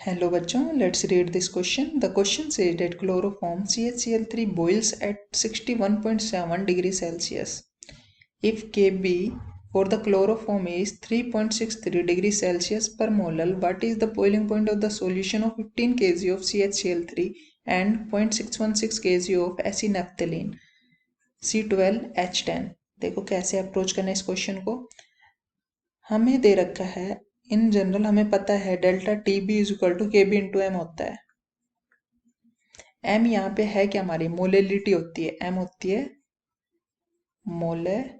Hello बच्चों, let's read this question. The question says that chloroform CHCl3 boils at 61.7 degrees Celsius. If Kb for the chloroform is 3.63 degrees Celsius per molal, what is the boiling point of the solution of 15 kg of CHCl3 and 0.616 kg of acenaphthalene C12H10? देखो कैसे approach करना है इस question को। हमें दे रखा है in general, हमें पता है delta T b is equal to K b into m होता है। एम यहाँ पे है क्या, हमारी मोलेलिटी होती है। एम होती है मोलेलिटी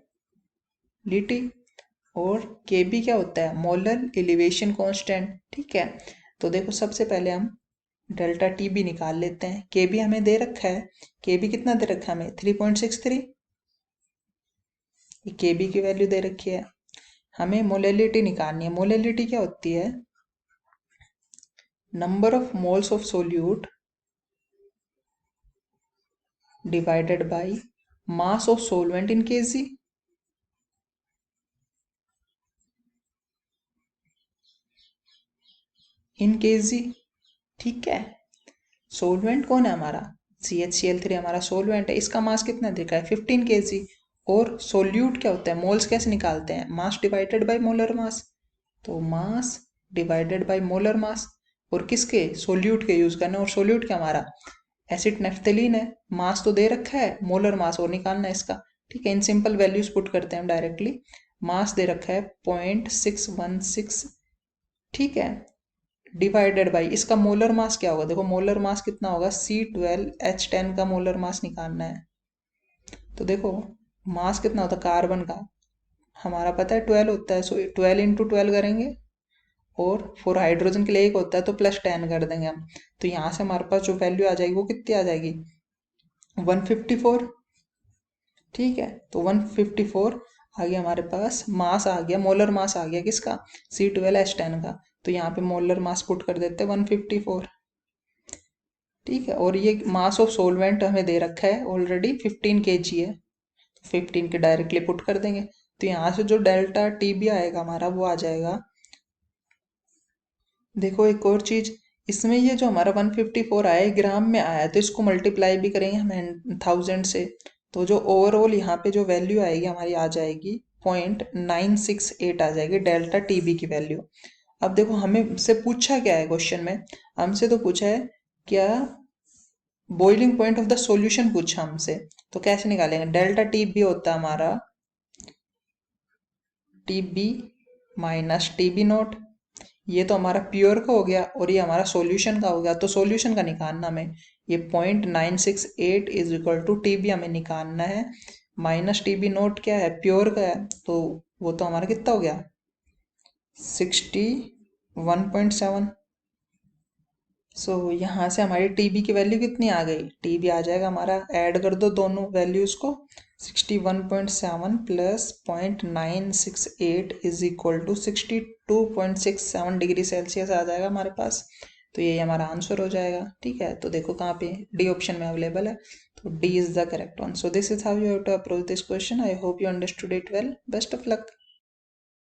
और के बी क्या होता है, मोलर एलिवेशन कांस्टेंट। ठीक है, तो देखो सबसे पहले हम डेल्टा टी बी निकाल लेते हैं। के बी हमें दे रखा है, के बी कितना दे रखा है हमें 3.63, के बी की वैल्यू दे रखी है। हमें मोलेलिटी निकालनी है। मोलेलिटी क्या होती है, number of moles of solute divided by mass of solvent in KG. In KG, ठीक है। सोलवेंट कौन है हमारा, CHCl3 हमारा सोलवेंट है। इसका मास कितना देखा है 15 केजी। और सोल्यूट क्या होता है, मोल्स कैसे निकालते हैं, mass divided by molar mass. तो mass divided by molar mass, और किसके, सोल्यूट के यूज करना है। और सोल्यूट क्या हमारा एसिड है। मास तो दे रखा है, मोलर मास और निकालना है इसका। ठीक है, इन सिंपल वैल्यूज पुट करते हैं हम डायरेक्टली। मास दे रखा है 0.616, ठीक है, डिवाइडेड बाई इसका मोलर मास क्या होगा। देखो मोलर मास कितना होगा, C12H10 का मोलर मास निकालना है। तो देखो मास कितना होता है कार्बन का, हमारा पता है 12 होता है। सो 12 इंटू 12 करेंगे, और फॉर हाइड्रोजन के लिए 1 होता है तो +10 कर देंगे हम। तो यहाँ से हमारे पास जो वैल्यू आ जाएगी वो कितनी आ जाएगी, 154। ठीक है, तो 154 आ गया हमारे पास, मास आ गया, मोलर मास आ गया किसका, C12H10 का। तो यहाँ पे मोलर मास पुट कर देते हैं 154। ठीक है, और ये मास ऑफ सोलवेंट हमें दे रखा है ऑलरेडी 15 kg है, 15 के डायरेक्टली पुट कर देंगे। तो यहाँ से जो डेल्टा टी बी आएगा हमारा वो आ जाएगा। देखो एक और चीज, इसमें ये जो हमारा 154 आया है ग्राम में आया है, तो इसको मल्टीप्लाई भी करेंगे हम 1000 से। तो जो ओवरऑल यहाँ पे जो वैल्यू आएगी हमारी आ जाएगी 0.968 आ जाएगी डेल्टा टी बी की वैल्यू। अब देखो हमें से पूछा क्या है क्वेश्चन में, हमसे तो पूछा है क्या, boiling point of the solution पूछा हमसे। तो कैसे निकालेंगे, डेल्टा टी बी होता है हमारा T b minus T b nought. ये तो हमारा प्योर का हो गया और ये हमारा सॉल्यूशन का हो गया। तो सॉल्यूशन का निकालना हमें, ये 0.968 is equal to T b हमें निकालना है, माइनस टी बी नोट क्या है, प्योर का है। तो वो तो हमारा कितना हो गया 61.7। सो यहाँ से हमारी टी बी की वैल्यू कितनी आ गई, टी बी आ जाएगा हमारा, ऐड कर दो दोनों वैल्यूज को, 61.7 plus 0.968 is equal to 62.67 degree Celsius आ जाएगा हमारे पास। तो ये हमारा आंसर हो जाएगा। ठीक है, तो देखो कहाँ पे डी ऑप्शन में अवेलेबल है, तो D is the correct one. So this is how you have to approach this question. I hope you understood it well. Best of luck.